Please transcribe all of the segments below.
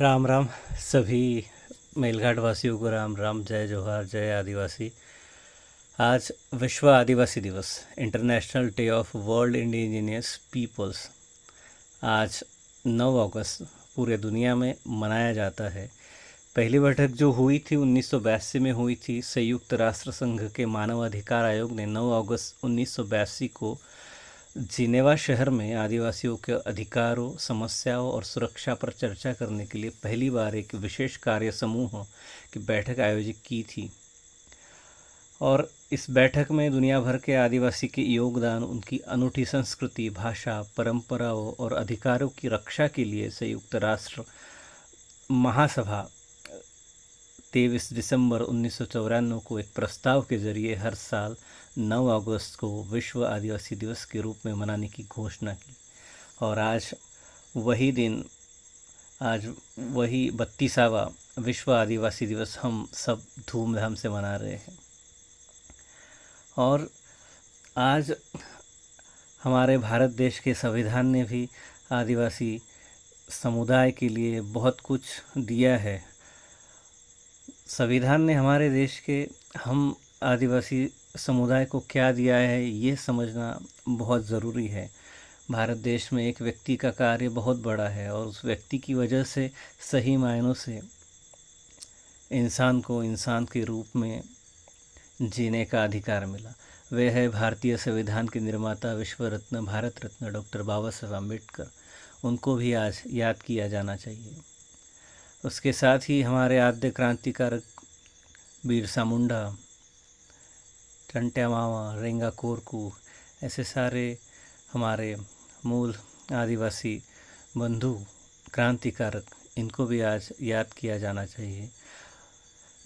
राम राम सभी मेलघाट वासियों को राम राम। जय जोहार, जय आदिवासी। आज विश्व आदिवासी दिवस, international day of world indigenous peoples, आज 9 अगस्त पूरे दुनिया में मनाया जाता है। पहली बैठक जो हुई थी 1982 में हुई थी, संयुक्त राष्ट्र संघ के मानव अधिकार आयोग ने 9 अगस्त 1982 को जिनेवा शहर में आदिवासियों के अधिकारों, समस्याओं और सुरक्षा पर चर्चा करने के लिए पहली बार एक विशेष कार्य समूह की बैठक आयोजित की थी। और इस बैठक में दुनिया भर के आदिवासी के योगदान, उनकी अनूठी संस्कृति, भाषा, परंपराओं और अधिकारों की रक्षा के लिए संयुक्त राष्ट्र महासभा 23 दिसंबर 1994 को एक प्रस्ताव के जरिए हर साल 9 अगस्त को विश्व आदिवासी दिवस के रूप में मनाने की घोषणा की। और आज वही दिन, आज वही 32वां विश्व आदिवासी दिवस हम सब धूमधाम से मना रहे हैं। और आज हमारे भारत देश के संविधान ने भी आदिवासी समुदाय के लिए बहुत कुछ दिया है। संविधान ने हमारे देश के हम आदिवासी समुदाय को क्या दिया है, ये समझना बहुत ज़रूरी है। भारत देश में एक व्यक्ति का कार्य बहुत बड़ा है और उस व्यक्ति की वजह से सही मायनों से इंसान को इंसान के रूप में जीने का अधिकार मिला। वे है भारतीय संविधान के निर्माता, विश्व रत्न, भारत रत्न डॉक्टर बाबा साहब अम्बेडकर। उनको भी आज याद किया जाना चाहिए। उसके साथ ही हमारे आद्य क्रांतिकारक बिरसा मुंडा, टंट्या मामा, रेंगा कोरकू, ऐसे सारे हमारे मूल आदिवासी बंधु क्रांतिकारक, इनको भी आज याद किया जाना चाहिए।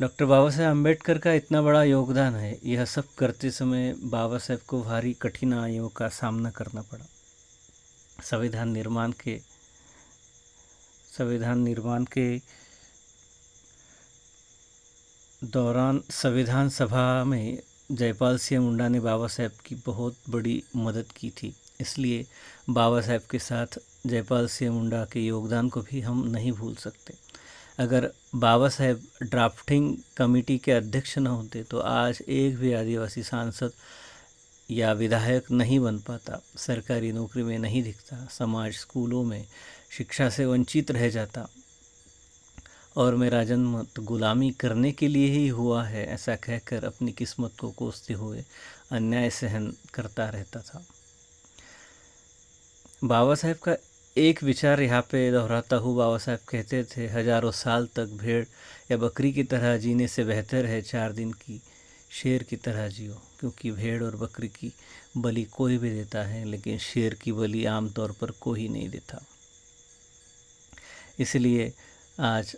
डॉक्टर बाबा साहेब अम्बेडकर का इतना बड़ा योगदान है। यह सब करते समय बाबा साहेब को भारी कठिनाइयों का सामना करना पड़ा। संविधान निर्माण के दौरान संविधान सभा में जयपाल सिंह मुंडा ने बाबा साहेब की बहुत बड़ी मदद की थी। इसलिए बाबा साहेब के साथ जयपाल सिंह मुंडा के योगदान को भी हम नहीं भूल सकते। अगर बाबा साहेब ड्राफ्टिंग कमेटी के अध्यक्ष न होते तो आज एक भी आदिवासी सांसद या विधायक नहीं बन पाता, सरकारी नौकरी में नहीं दिखता, समाज स्कूलों में शिक्षा से वंचित रह जाता और मेरा जन्म तो गुलामी करने के लिए ही हुआ है, ऐसा कहकर अपनी किस्मत को कोसते हुए अन्याय सहन करता रहता था। बाबा साहेब का एक विचार यहाँ पे दोहराता हूँ। बाबा साहेब कहते थे, हजारों साल तक भेड़ या बकरी की तरह जीने से बेहतर है 4 दिन की शेर की तरह जियो। क्योंकि भेड़ और बकरी की बलि कोई भी देता है, लेकिन शेर की बलि आमतौर पर कोई नहीं देता। इसलिए आज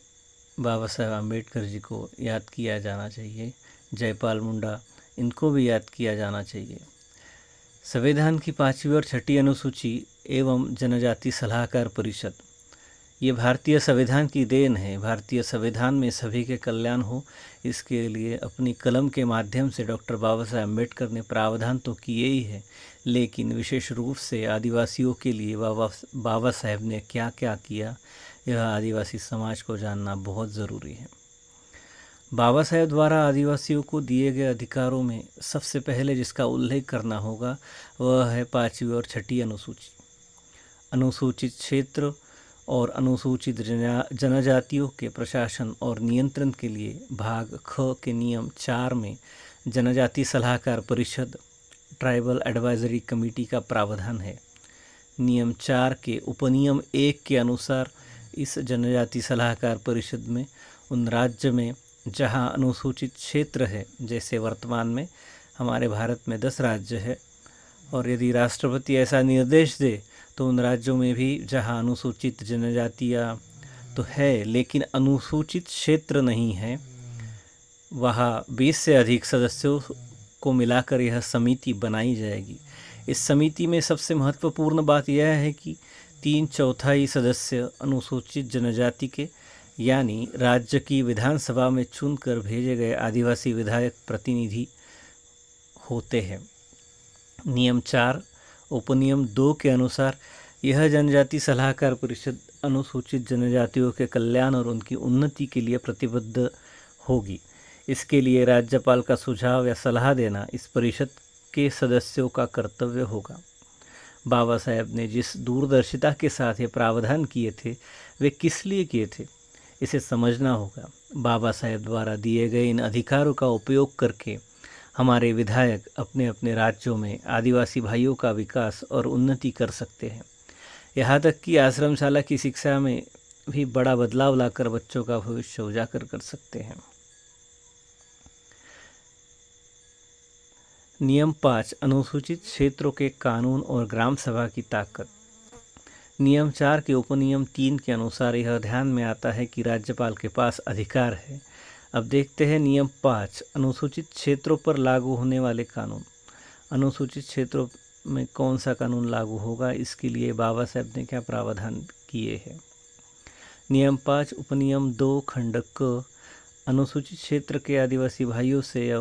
बाबा साहेब अम्बेडकर जी को याद किया जाना चाहिए। जयपाल मुंडा, इनको भी याद किया जाना चाहिए। संविधान की 5वीं और 6ठी अनुसूची एवं जनजाति सलाहकार परिषद, ये भारतीय संविधान की देन है। भारतीय संविधान में सभी के कल्याण हो, इसके लिए अपनी कलम के माध्यम से डॉक्टर बाबा साहेब अम्बेडकर ने प्रावधान तो किए ही है, लेकिन विशेष रूप से आदिवासियों के लिए बाबा साहेब ने क्या क्या किया, यह आदिवासी समाज को जानना बहुत ज़रूरी है। बाबा साहेब द्वारा आदिवासियों को दिए गए अधिकारों में सबसे पहले जिसका उल्लेख करना होगा वह है 5वीं और 6ठी अनुसूची। अनुसूचित क्षेत्र और अनुसूचित जनजातियों के प्रशासन और नियंत्रण के लिए भाग ख के नियम 4 में जनजाति सलाहकार परिषद, ट्राइबल एडवाइजरी कमेटी का प्रावधान है। नियम 4 के उपनियम 1 के अनुसार इस जनजाति सलाहकार परिषद में उन राज्य में जहां अनुसूचित क्षेत्र है, जैसे वर्तमान में हमारे भारत में 10 राज्य है, और यदि राष्ट्रपति ऐसा निर्देश दे तो उन राज्यों में भी जहां अनुसूचित जनजातियाँ तो है लेकिन अनुसूचित क्षेत्र नहीं है, वहाँ 20 से अधिक सदस्यों को मिलाकर यह समिति बनाई जाएगी। इस समिति में सबसे महत्वपूर्ण बात यह है कि 3/4 सदस्य अनुसूचित जनजाति के, यानी राज्य की विधानसभा में चुनकर भेजे गए आदिवासी विधायक प्रतिनिधि होते हैं। नियम 4 उपनियम 2 के अनुसार यह जनजाति सलाहकार परिषद अनुसूचित जनजातियों के कल्याण और उनकी उन्नति के लिए प्रतिबद्ध होगी। इसके लिए राज्यपाल का सुझाव या सलाह देना इस परिषद के सदस्यों का कर्तव्य होगा। बाबा साहेब ने जिस दूरदर्शिता के साथ ये प्रावधान किए थे वे किस लिए किए थे, इसे समझना होगा। बाबा साहेब द्वारा दिए गए इन अधिकारों का उपयोग करके हमारे विधायक अपने अपने राज्यों में आदिवासी भाइयों का विकास और उन्नति कर सकते हैं। यहाँ तक कि आश्रमशाला की शिक्षा में भी बड़ा बदलाव लाकर बच्चों का भविष्य उजागर कर सकते हैं। नियम 5 अनुसूचित क्षेत्रों के कानून और ग्राम सभा की ताकत। नियम 4 के उपनियम 3 के अनुसार यह ध्यान में आता है कि राज्यपाल के पास अधिकार है। अब देखते हैं नियम 5 अनुसूचित क्षेत्रों पर लागू होने वाले कानून। अनुसूचित क्षेत्रों में कौन सा कानून लागू होगा, इसके लिए बाबा साहेब ने क्या प्रावधान किए हैं। नियम 5 उपनियम 2 खंड क अनुसूचित क्षेत्र के आदिवासी भाइयों से या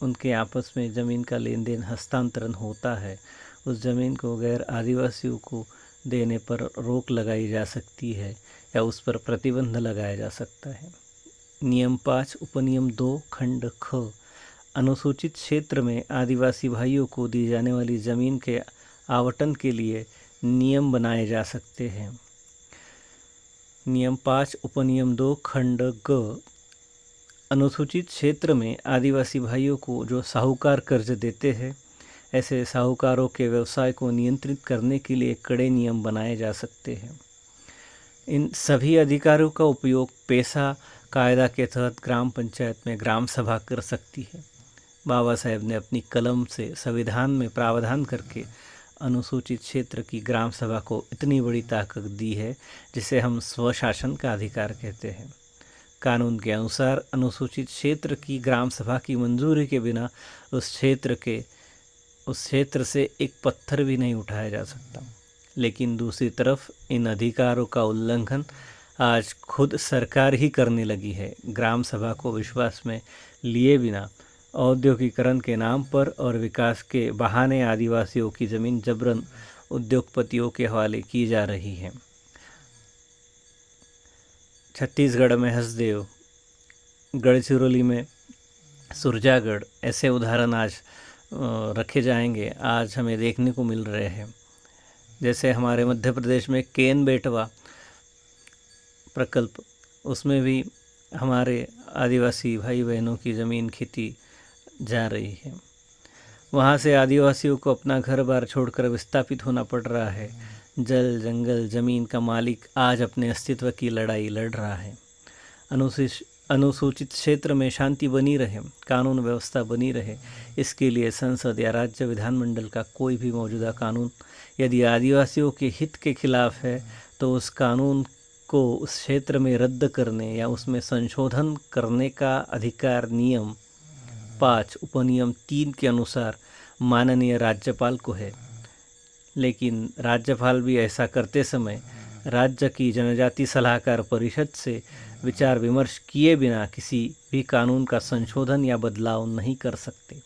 उनके आपस में ज़मीन का लेन देन हस्तांतरण होता है, उस ज़मीन को गैर आदिवासियों को देने पर रोक लगाई जा सकती है या उस पर प्रतिबंध लगाया जा सकता है। नियम 5 उपनियम 2 खंड ख अनुसूचित क्षेत्र में आदिवासी भाइयों को दी जाने वाली ज़मीन के आवंटन के लिए नियम बनाए जा सकते हैं। नियम 5 उपनियम 2 खंड ग अनुसूचित क्षेत्र में आदिवासी भाइयों को जो साहूकार कर्ज देते हैं, ऐसे साहूकारों के व्यवसाय को नियंत्रित करने के लिए कड़े नियम बनाए जा सकते हैं। इन सभी अधिकारों का उपयोग पेशा कायदा के तहत ग्राम पंचायत में ग्राम सभा कर सकती है। बाबा साहेब ने अपनी कलम से संविधान में प्रावधान करके अनुसूचित क्षेत्र की ग्राम सभा को इतनी बड़ी ताकत दी है जिसे हम स्वशासन का अधिकार कहते हैं। कानून के अनुसार अनुसूचित क्षेत्र की ग्राम सभा की मंजूरी के बिना उस क्षेत्र से एक पत्थर भी नहीं उठाया जा सकता। लेकिन दूसरी तरफ इन अधिकारों का उल्लंघन आज खुद सरकार ही करने लगी है। ग्राम सभा को विश्वास में लिए बिना औद्योगिकरण के नाम पर और विकास के बहाने आदिवासियों की ज़मीन जबरन उद्योगपतियों के हवाले की जा रही है। छत्तीसगढ़ में हसदेव, गढ़चिरौली में सुरजागढ़, ऐसे उदाहरण आज रखे जाएंगे, आज हमें देखने को मिल रहे हैं। जैसे हमारे मध्य प्रदेश में केन बेटवा प्रकल्प, उसमें भी हमारे आदिवासी भाई बहनों की ज़मीन खेती जा रही है। वहाँ से आदिवासियों को अपना घर बार छोड़कर विस्थापित होना पड़ रहा है। जल जंगल ज़मीन का मालिक आज अपने अस्तित्व की लड़ाई लड़ रहा है। अनुसूचित क्षेत्र में शांति बनी रहे, कानून व्यवस्था बनी रहे, इसके लिए संसद या राज्य विधानमंडल का कोई भी मौजूदा कानून यदि आदिवासियों के हित के खिलाफ है तो उस कानून को उस क्षेत्र में रद्द करने या उसमें संशोधन करने का अधिकार नियम 5 उपनियम 3 के अनुसार माननीय राज्यपाल को है। लेकिन राज्यपाल भी ऐसा करते समय राज्य की जनजाति सलाहकार परिषद से विचार विमर्श किए बिना किसी भी कानून का संशोधन या बदलाव नहीं कर सकते।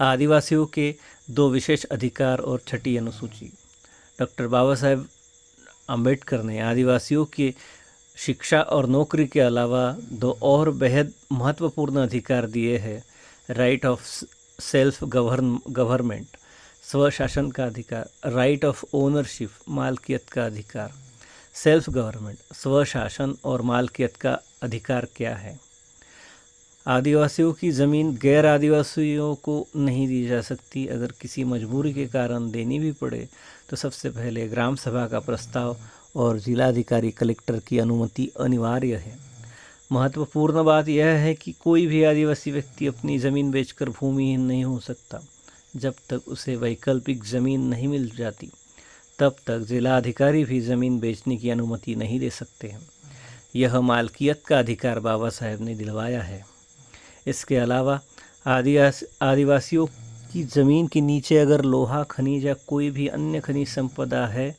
आदिवासियों के 2 विशेष अधिकार और छठी अनुसूची। डॉक्टर बाबा साहेब अम्बेडकर ने आदिवासियों की शिक्षा और नौकरी के अलावा 2 और बेहद महत्वपूर्ण अधिकार दिए हैं। राइट ऑफ सेल्फ गवर्नमेंट, स्वशासन का अधिकार, राइट ऑफ ओनरशिप, मालकियत का अधिकार। सेल्फ गवर्नमेंट, स्वशासन और मालकियत का अधिकार क्या है? आदिवासियों की ज़मीन गैर आदिवासियों को नहीं दी जा सकती। अगर किसी मजबूरी के कारण देनी भी पड़े तो सबसे पहले ग्राम सभा का प्रस्ताव और जिलाधिकारी कलेक्टर की अनुमति अनिवार्य है। महत्वपूर्ण बात यह है कि कोई भी आदिवासी व्यक्ति अपनी ज़मीन बेचकर भूमिहीन नहीं हो सकता। जब तक उसे वैकल्पिक ज़मीन नहीं मिल जाती तब तक जिलाधिकारी भी ज़मीन बेचने की अनुमति नहीं दे सकते हैं। यह मालकियत का अधिकार बाबा साहेब ने दिलवाया है। इसके अलावा आदिवासियों की ज़मीन के नीचे अगर लोहा खनिज या कोई भी अन्य खनिज संपदा है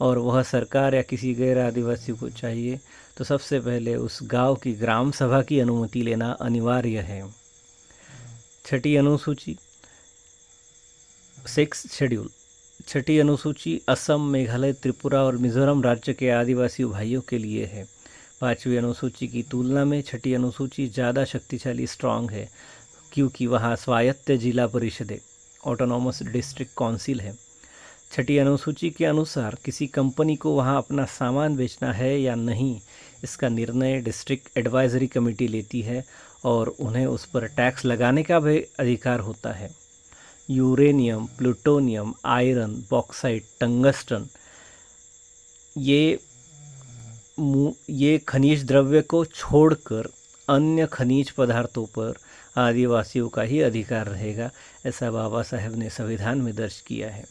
और वह सरकार या किसी गैर आदिवासी को चाहिए तो सबसे पहले उस गांव की ग्राम सभा की अनुमति लेना अनिवार्य है। छठी अनुसूची 6 शेड्यूल, छठी अनुसूची असम, मेघालय, त्रिपुरा और मिजोरम राज्य के आदिवासी भाइयों के लिए है। पांचवी अनुसूची की तुलना में छठी अनुसूची ज़्यादा शक्तिशाली स्ट्रांग है, क्योंकि वहाँ स्वायत्त जिला परिषदें ऑटोनॉमस डिस्ट्रिक्ट काउंसिल है। छठी अनुसूची के अनुसार किसी कंपनी को वहाँ अपना सामान बेचना है या नहीं, इसका निर्णय डिस्ट्रिक्ट एडवाइजरी कमेटी लेती है और उन्हें उस पर टैक्स लगाने का भी अधिकार होता है। Uranium, plutonium, iron, bauxite, tungsten ये खनिज द्रव्य को छोड़कर अन्य खनिज पदार्थों पर आदिवासियों का ही अधिकार रहेगा, ऐसा बाबा साहेब ने संविधान में दर्ज किया है।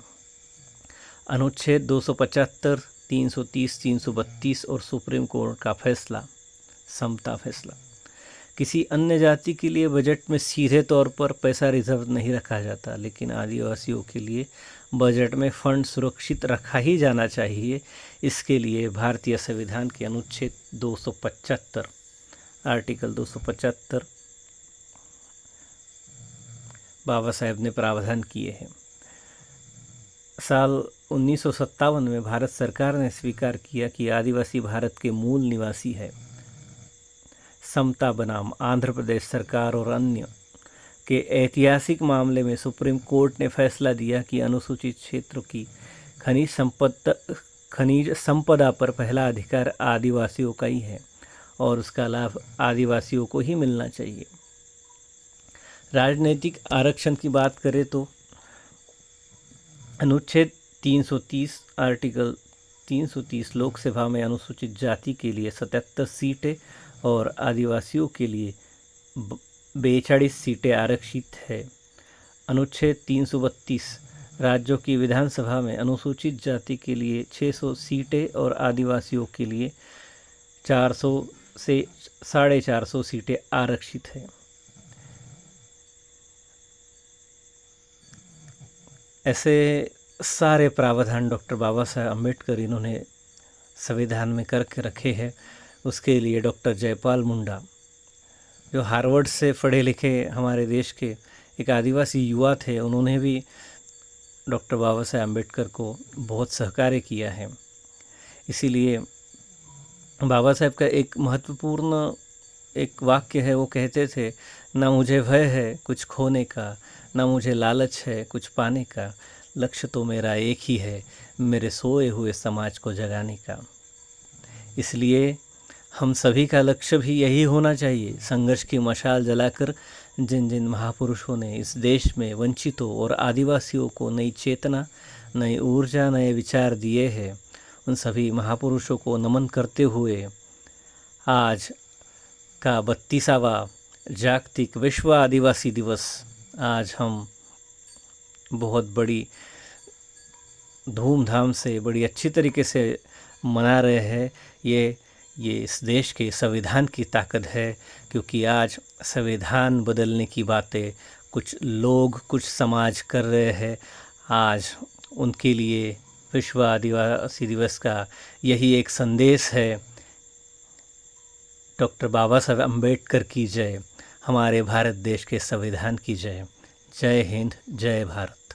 अनुच्छेद 275, 330, 332 और सुप्रीम कोर्ट का फैसला, समता फैसला। किसी अन्य जाति के लिए बजट में सीधे तौर पर पैसा रिजर्व नहीं रखा जाता, लेकिन आदिवासियों के लिए बजट में फंड सुरक्षित रखा ही जाना चाहिए। इसके लिए भारतीय संविधान के अनुच्छेद 275, आर्टिकल 275 बाबा साहेब ने प्रावधान किए हैं। साल 1957 में भारत सरकार ने स्वीकार किया कि आदिवासी भारत के मूल निवासी है। समता बनाम आंध्र प्रदेश सरकार और अन्य के ऐतिहासिक मामले में सुप्रीम कोर्ट ने फैसला दिया कि अनुसूचित क्षेत्रों की खनिज संपदा पर पहला अधिकार आदिवासियों का ही है और उसका लाभ आदिवासियों को ही मिलना चाहिए। राजनीतिक आरक्षण की बात करें तो अनुच्छेद 330, आर्टिकल 330 लोकसभा में अनुसूचित जाति के लिए 77 सीटें और आदिवासियों के लिए 42 सीटें आरक्षित है। अनुच्छेद 332 राज्यों की विधानसभा में अनुसूचित जाति के लिए 600 सीटें और आदिवासियों के लिए 400 से 450 सीटें आरक्षित है। ऐसे सारे प्रावधान डॉक्टर बाबा साहेब अम्बेडकर इन्होंने संविधान में करके रखे हैं। उसके लिए डॉक्टर जयपाल मुंडा, जो हार्वर्ड से पढ़े लिखे हमारे देश के एक आदिवासी युवा थे, उन्होंने भी डॉक्टर बाबा साहेब अम्बेडकर को बहुत सहकार्य किया है। इसीलिए बाबा साहेब का एक महत्वपूर्ण एक वाक्य है, वो कहते थे, ना मुझे भय है कुछ खोने का, ना मुझे लालच है कुछ पाने का, लक्ष्य तो मेरा एक ही है, मेरे सोए हुए समाज को जगाने का। इसलिए हम सभी का लक्ष्य भी यही होना चाहिए, संघर्ष की मशाल जलाकर जिन जिन महापुरुषों ने इस देश में वंचितों और आदिवासियों को नई चेतना, नई ऊर्जा, नए विचार दिए हैं, उन सभी महापुरुषों को नमन करते हुए आज का 32वां जागतिक विश्व आदिवासी दिवस आज हम बहुत बड़ी धूमधाम से, बड़ी अच्छी तरीके से मना रहे हैं। ये इस देश के संविधान की ताकत है, क्योंकि आज संविधान बदलने की बातें कुछ लोग, कुछ समाज कर रहे हैं। आज उनके लिए विश्व आदिवासी दिवस का यही एक संदेश है। डॉक्टर बाबा साहेब अम्बेडकर की जय, हमारे भारत देश के संविधान की जय। जय हिंद, जय भारत।